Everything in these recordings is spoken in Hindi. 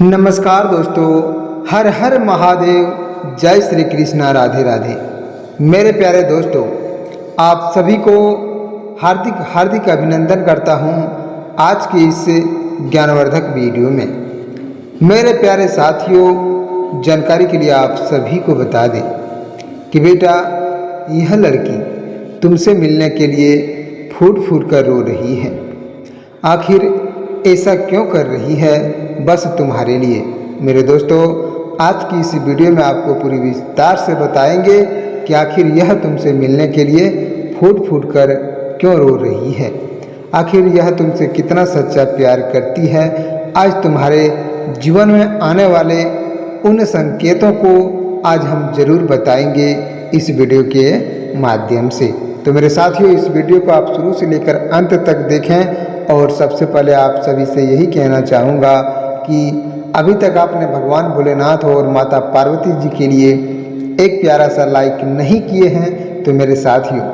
नमस्कार दोस्तों, हर हर महादेव, जय श्री कृष्णा, राधे राधे। मेरे प्यारे दोस्तों, आप सभी को हार्दिक हार्दिक अभिनंदन करता हूं आज की इस ज्ञानवर्धक वीडियो में। मेरे प्यारे साथियों, जानकारी के लिए आप सभी को बता दें कि बेटा, यह लड़की तुमसे मिलने के लिए फूट फूट कर रो रही है। आखिर ऐसा क्यों कर रही है? बस तुम्हारे लिए। मेरे दोस्तों, आज की इस वीडियो में आपको पूरी विस्तार से बताएंगे कि आखिर यह तुमसे मिलने के लिए फूट फूट कर क्यों रो रही है। आखिर यह तुमसे कितना सच्चा प्यार करती है। आज तुम्हारे जीवन में आने वाले उन संकेतों को आज हम जरूर बताएंगे इस वीडियो के माध्यम से। तो मेरे साथियों, इस वीडियो को आप शुरू से लेकर अंत तक देखें। और सबसे पहले आप सभी से यही कहना चाहूँगा कि अभी तक आपने भगवान भोलेनाथ और माता पार्वती जी के लिए एक प्यारा सा लाइक नहीं किए हैं तो मेरे साथियों,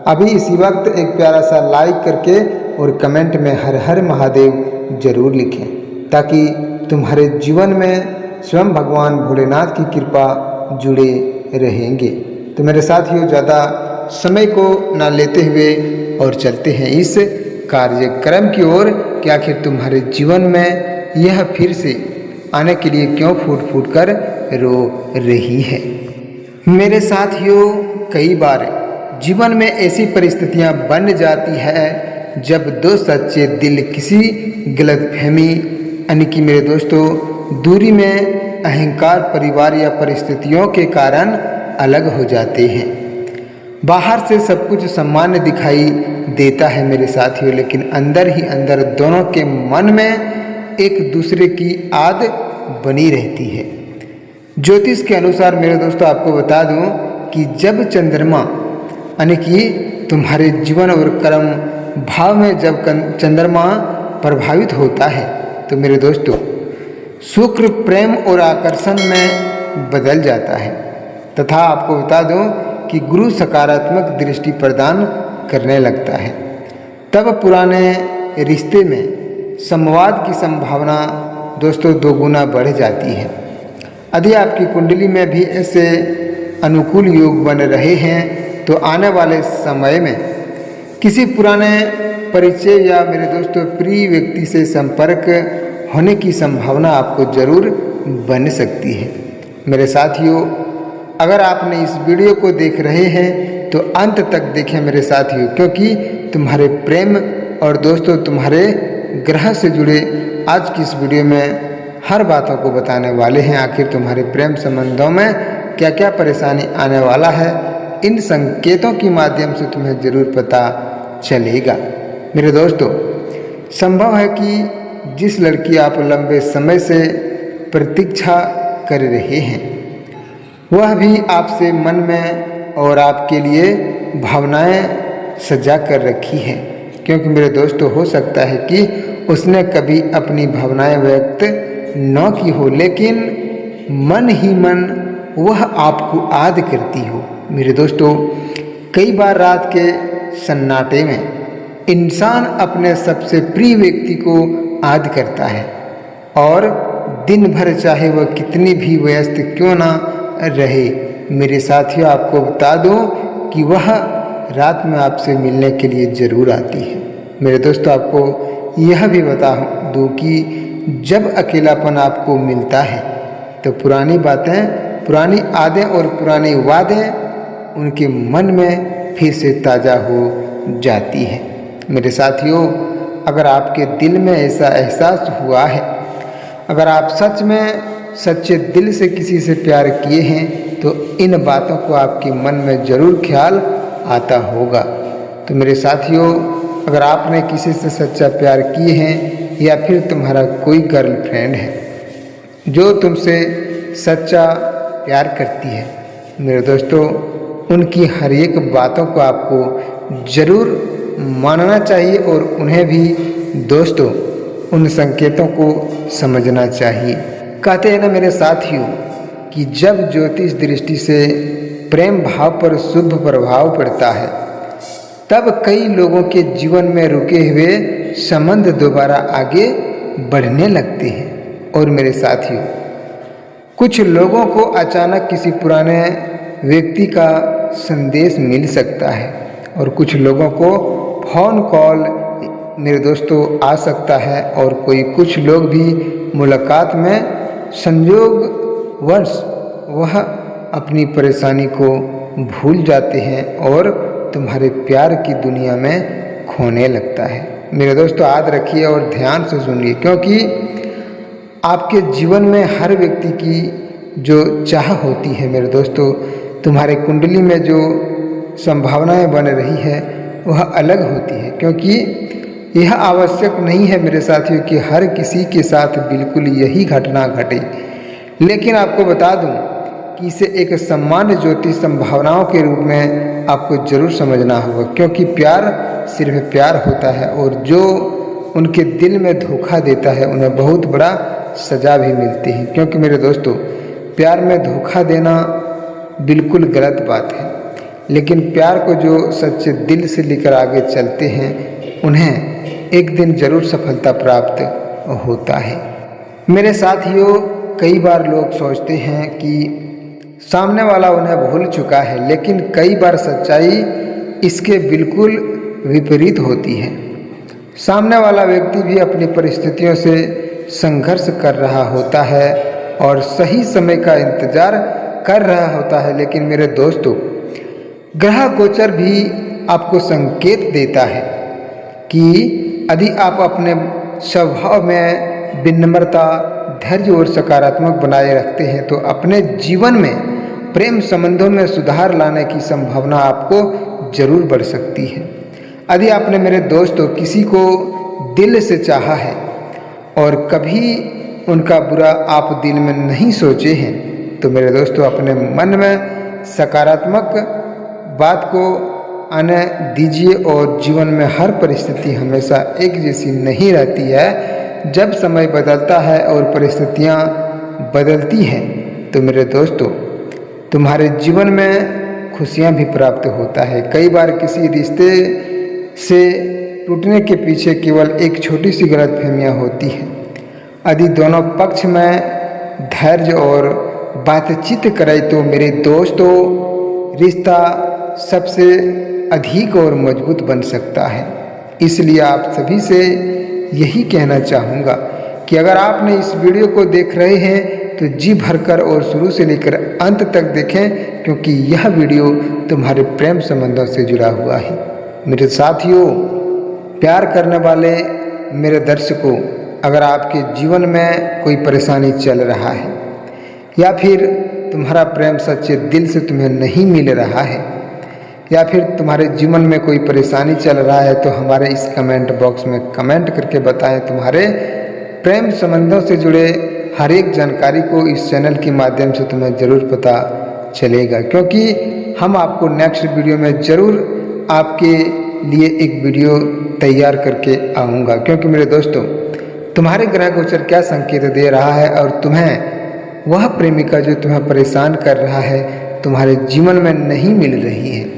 अभी इसी वक्त एक प्यारा सा लाइक करके और कमेंट में हर हर महादेव जरूर लिखें, ताकि तुम्हारे जीवन में स्वयं भगवान भोलेनाथ की कृपा जुड़े रहेंगे। तो मेरे साथियों, ज़्यादा समय को ना लेते हुए और चलते हैं इस कार्यक्रम की ओर कि आखिर तुम्हारे जीवन में यह फिर से आने के लिए क्यों फूट फूट कर रो रही है। मेरे साथियों, कई बार जीवन में ऐसी परिस्थितियां बन जाती है जब दो सच्चे दिल किसी गलतफहमी यानी कि मेरे दोस्तों दूरी में अहंकार, परिवार या परिस्थितियों के कारण अलग हो जाते हैं। बाहर से सब कुछ सामान्य दिखाई देता है मेरे साथियों, लेकिन अंदर ही अंदर दोनों के मन में एक दूसरे की आद बनी रहती है। ज्योतिष के अनुसार मेरे दोस्तों आपको बता दूं कि जब चंद्रमा यानी कि तुम्हारे जीवन और कर्म भाव में जब चंद्रमा प्रभावित होता है तो मेरे दोस्तों शुक्र प्रेम और आकर्षण में बदल जाता है। तथा आपको बता दूं कि गुरु सकारात्मक दृष्टि प्रदान करने लगता है। तब पुराने रिश्ते में संवाद की संभावना दोस्तों दोगुना बढ़ जाती है। यदि आपकी कुंडली में भी ऐसे अनुकूल योग बन रहे हैं तो आने वाले समय में किसी पुराने परिचय या मेरे दोस्तों प्रिय व्यक्ति से संपर्क होने की संभावना आपको जरूर बन सकती है। मेरे साथियों, अगर आपने इस वीडियो को देख रहे हैं तो अंत तक देखें मेरे साथियों, क्योंकि तुम्हारे प्रेम और दोस्तों तुम्हारे ग्रह से जुड़े आज की इस वीडियो में हर बातों को बताने वाले हैं। आखिर तुम्हारे प्रेम संबंधों में क्या क्या परेशानी आने वाला है, इन संकेतों के माध्यम से तुम्हें जरूर पता चलेगा। मेरे दोस्तों, संभव है कि जिस लड़की आप लंबे समय से प्रतीक्षा कर रहे हैं वह भी आपसे मन में और आपके लिए भावनाएं सजा कर रखी है। क्योंकि मेरे दोस्तों, हो सकता है कि उसने कभी अपनी भावनाएं व्यक्त न की हो, लेकिन मन ही मन वह आपको आद करती हो। मेरे दोस्तों, कई बार रात के सन्नाटे में इंसान अपने सबसे प्रिय व्यक्ति को आद करता है और दिन भर चाहे वह कितनी भी व्यस्त क्यों ना रहे, मेरे साथियों आपको बता दूं कि वह रात में आपसे मिलने के लिए जरूर आती है। मेरे दोस्तों, आपको यह भी बता दूं कि जब अकेलापन आपको मिलता है तो पुरानी बातें, पुरानी आदतें और पुरानी वादें उनके मन में फिर से ताज़ा हो जाती है। मेरे साथियों, अगर आपके दिल में ऐसा एहसास हुआ है, अगर आप सच में सच्चे दिल से किसी से प्यार किए हैं तो इन बातों को आपके मन में ज़रूर ख्याल आता होगा। तो मेरे साथियों, अगर आपने किसी से सच्चा प्यार किए हैं या फिर तुम्हारा कोई गर्लफ्रेंड है जो तुमसे सच्चा प्यार करती है, मेरे दोस्तों उनकी हर एक बातों को आपको ज़रूर मानना चाहिए और उन्हें भी दोस्तों उन संकेतों को समझना चाहिए। कहते हैं ना मेरे साथियों कि जब ज्योतिष दृष्टि से प्रेम भाव पर शुभ प्रभाव पड़ता है तब कई लोगों के जीवन में रुके हुए संबंध दोबारा आगे बढ़ने लगते हैं। और मेरे साथियों, कुछ लोगों को अचानक किसी पुराने व्यक्ति का संदेश मिल सकता है और कुछ लोगों को फ़ोन कॉल मेरे दोस्तों आ सकता है और कुछ लोग भी मुलाकात में संयोगवश वह अपनी परेशानी को भूल जाते हैं और तुम्हारे प्यार की दुनिया में खोने लगता है। मेरे दोस्तों याद रखिए और ध्यान से सुनिए, क्योंकि आपके जीवन में हर व्यक्ति की जो चाह होती है मेरे दोस्तों, तुम्हारे कुंडली में जो संभावनाएं बन रही है वह अलग होती है। क्योंकि यह आवश्यक नहीं है मेरे साथियों कि हर किसी के साथ बिल्कुल यही घटना घटे, लेकिन आपको बता दूं कि इसे एक सामान्य ज्योतिष संभावनाओं के रूप में आपको जरूर समझना होगा। क्योंकि प्यार सिर्फ प्यार होता है और जो उनके दिल में धोखा देता है उन्हें बहुत बड़ा सजा भी मिलती है। क्योंकि मेरे दोस्तों, प्यार में धोखा देना बिल्कुल गलत बात है, लेकिन प्यार को जो सच्चे दिल से लेकर आगे चलते हैं उन्हें एक दिन जरूर सफलता प्राप्त होता है। मेरे साथियों, कई बार लोग सोचते हैं कि सामने वाला उन्हें भूल चुका है, लेकिन कई बार सच्चाई इसके बिल्कुल विपरीत होती है। सामने वाला व्यक्ति भी अपनी परिस्थितियों से संघर्ष कर रहा होता है और सही समय का इंतजार कर रहा होता है। लेकिन मेरे दोस्तों, ग्रह गोचर भी आपको संकेत देता है कि यदि आप अपने स्वभाव में विनम्रता, धैर्य और सकारात्मक बनाए रखते हैं तो अपने जीवन में प्रेम संबंधों में सुधार लाने की संभावना आपको जरूर बढ़ सकती है। यदि आपने मेरे दोस्तों किसी को दिल से चाहा है और कभी उनका बुरा आप दिल में नहीं सोचे हैं, तो मेरे दोस्तों अपने मन में सकारात्मक बात को आने दीजिए। और जीवन में हर परिस्थिति हमेशा एक जैसी नहीं रहती है। जब समय बदलता है और परिस्थितियाँ बदलती हैं तो मेरे दोस्तों तुम्हारे जीवन में खुशियाँ भी प्राप्त होता है। कई बार किसी रिश्ते से टूटने के पीछे केवल एक छोटी सी गलतफहमियाँ होती हैं। यदि दोनों पक्ष में धैर्य और बातचीत करें तो मेरे दोस्तों रिश्ता सबसे अधिक और मजबूत बन सकता है। इसलिए आप सभी से यही कहना चाहूँगा कि अगर आपने इस वीडियो को देख रहे हैं तो जी भरकर और शुरू से लेकर अंत तक देखें, क्योंकि यह वीडियो तुम्हारे प्रेम संबंधों से जुड़ा हुआ है। मेरे साथियों, प्यार करने वाले मेरे दर्शकों, अगर आपके जीवन में कोई परेशानी चल रहा है या फिर तुम्हारा प्रेम सच्चे दिल से तुम्हें नहीं मिल रहा है या फिर तुम्हारे जीवन में कोई परेशानी चल रहा है, तो हमारे इस कमेंट बॉक्स में कमेंट करके बताएं। तुम्हारे प्रेम संबंधों से जुड़े हर एक जानकारी को इस चैनल के माध्यम से तुम्हें ज़रूर पता चलेगा, क्योंकि हम आपको नेक्स्ट वीडियो में ज़रूर आपके लिए एक वीडियो तैयार करके आऊँगा। क्योंकि मेरे दोस्तों, तुम्हारे ग्रह गोचर क्या संकेत दे रहा है और तुम्हें वह प्रेमिका जो तुम्हें परेशान कर रहा है तुम्हारे जीवन में नहीं मिल रही है।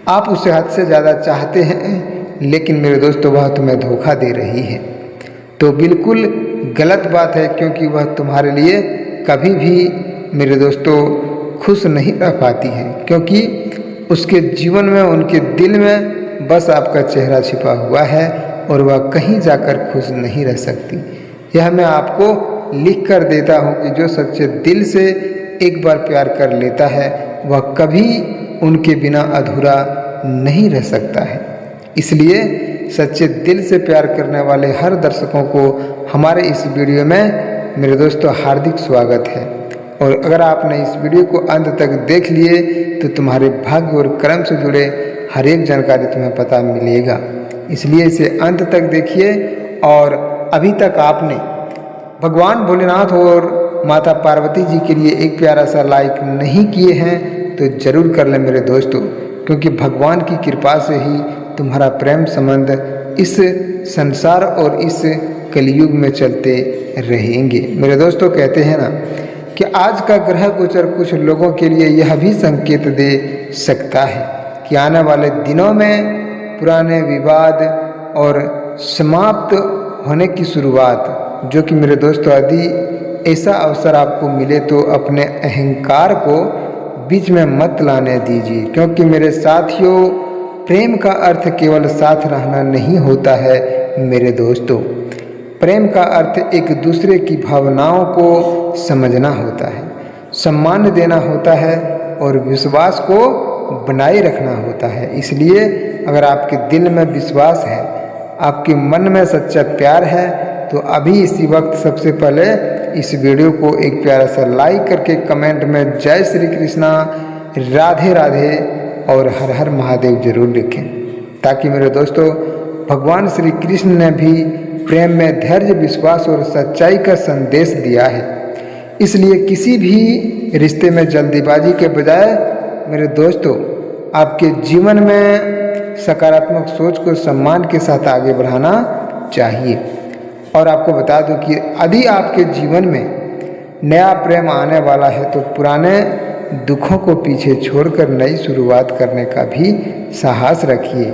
आप उसे हद से ज़्यादा चाहते हैं, लेकिन मेरे दोस्तों वह तुम्हें धोखा दे रही है, तो बिल्कुल गलत बात है। क्योंकि वह तुम्हारे लिए कभी भी मेरे दोस्तों खुश नहीं रह पाती है, क्योंकि उसके जीवन में, उनके दिल में बस आपका चेहरा छिपा हुआ है और वह कहीं जाकर खुश नहीं रह सकती। यह मैं आपको लिख कर देता हूँ कि जो सच्चे दिल से एक बार प्यार कर लेता है वह कभी उनके बिना अधूरा नहीं रह सकता है। इसलिए सच्चे दिल से प्यार करने वाले हर दर्शकों को हमारे इस वीडियो में मेरे दोस्तों हार्दिक स्वागत है। और अगर आपने इस वीडियो को अंत तक देख लिए तो तुम्हारे भाग्य और कर्म से जुड़े हर एक जानकारी तुम्हें पता मिलेगा। इसलिए इसे अंत तक देखिए। और अभी तक आपने भगवान भोलेनाथ और माता पार्वती जी के लिए एक प्यारा सा लाइक नहीं किए हैं तो ज़रूर कर लें मेरे दोस्तों, क्योंकि भगवान की कृपा से ही तुम्हारा प्रेम संबंध इस संसार और इस कलयुग में चलते रहेंगे। मेरे दोस्तों, कहते हैं ना कि आज का ग्रह गोचर कुछ लोगों के लिए यह भी संकेत दे सकता है कि आने वाले दिनों में पुराने विवाद और समाप्त होने की शुरुआत, जो कि मेरे दोस्तों यदि ऐसा अवसर आपको मिले तो अपने अहंकार को बीच में मत लाने दीजिए, क्योंकि मेरे साथियों प्रेम का अर्थ केवल साथ रहना नहीं होता है मेरे दोस्तों। प्रेम का अर्थ एक दूसरे की भावनाओं को समझना होता है, सम्मान देना होता है और विश्वास को बनाए रखना होता है। इसलिए अगर आपके दिल में विश्वास है, आपके मन में सच्चा प्यार है, तो अभी इसी वक्त सबसे पहले इस वीडियो को एक प्यारा सा लाइक करके कमेंट में जय श्री कृष्णा, राधे राधे और हर हर महादेव जरूर लिखें, ताकि मेरे दोस्तों भगवान श्री कृष्ण ने भी प्रेम में धैर्य, विश्वास और सच्चाई का संदेश दिया है। इसलिए किसी भी रिश्ते में जल्दीबाजी के बजाय मेरे दोस्तों आपके जीवन में सकारात्मक सोच को सम्मान के साथ आगे बढ़ाना चाहिए। और आपको बता दूं कि यदि आपके जीवन में नया प्रेम आने वाला है तो पुराने दुखों को पीछे छोड़कर नई शुरुआत करने का भी साहस रखिए,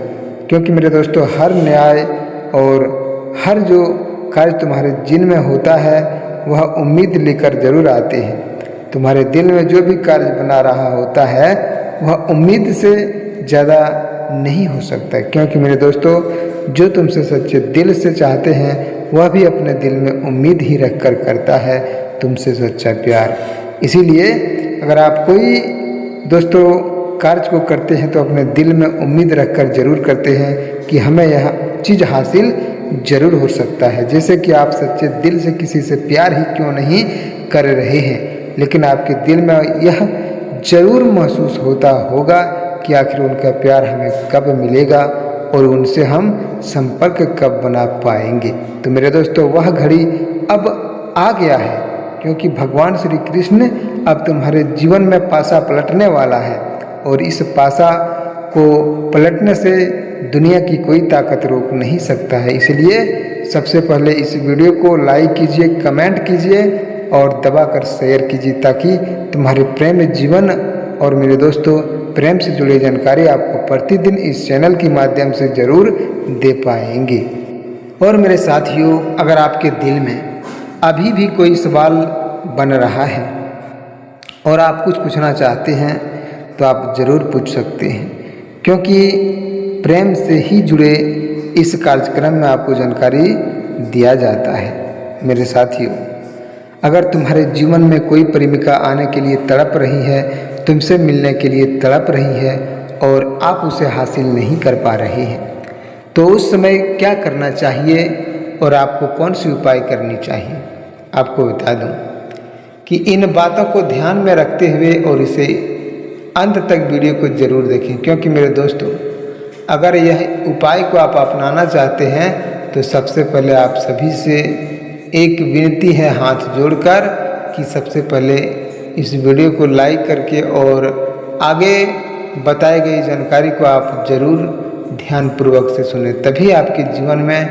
क्योंकि मेरे दोस्तों हर न्याय और हर जो कार्य तुम्हारे जिन में होता है वह उम्मीद लेकर जरूर आते हैं। तुम्हारे दिल में जो भी कार्य बना रहा होता है वह उम्मीद से ज़्यादा नहीं हो सकता, क्योंकि मेरे दोस्तों जो तुमसे सच्चे दिल से चाहते हैं वह भी अपने दिल में उम्मीद ही रख कर करता है तुमसे सच्चा प्यार। इसीलिए अगर आप कोई दोस्तों कार्य को करते हैं तो अपने दिल में उम्मीद रखकर जरूर करते हैं कि हमें यह चीज़ हासिल जरूर हो सकता है। जैसे कि आप सच्चे दिल से किसी से प्यार ही क्यों नहीं कर रहे हैं, लेकिन आपके दिल में यह जरूर महसूस होता होगा कि आखिर उनका प्यार हमें कब मिलेगा और उनसे हम संपर्क कब बना पाएंगे। तो मेरे दोस्तों वह घड़ी अब आ गया है, क्योंकि भगवान श्री कृष्ण अब तुम्हारे जीवन में पासा पलटने वाला है और इस पासा को पलटने से दुनिया की कोई ताकत रोक नहीं सकता है। इसलिए सबसे पहले इस वीडियो को लाइक कीजिए, कमेंट कीजिए और दबाकर शेयर कीजिए, ताकि तुम्हारे प्रेम जीवन और मेरे दोस्तों प्रेम से जुड़ी जानकारी आपको प्रतिदिन इस चैनल के माध्यम से जरूर दे पाएंगे। और मेरे साथियों अगर आपके दिल में अभी भी कोई सवाल बन रहा है और आप कुछ पूछना चाहते हैं तो आप ज़रूर पूछ सकते हैं, क्योंकि प्रेम से ही जुड़े इस कार्यक्रम में आपको जानकारी दिया जाता है। मेरे साथियों अगर तुम्हारे जीवन में कोई प्रेमिका आने के लिए तड़प रही है, तुमसे मिलने के लिए तड़प रही है और आप उसे हासिल नहीं कर पा रहे हैं, तो उस समय क्या करना चाहिए और आपको कौन सी उपाय करनी चाहिए। आपको बता दूं कि इन बातों को ध्यान में रखते हुए और इसे अंत तक वीडियो को जरूर देखें, क्योंकि मेरे दोस्तों अगर यह उपाय को आप अपनाना चाहते हैं तो सबसे पहले आप सभी से एक विनती है हाथ जोड़कर कि सबसे पहले इस वीडियो को लाइक करके और आगे बताई गई जानकारी को आप जरूर ध्यानपूर्वक से सुने, तभी आपके जीवन में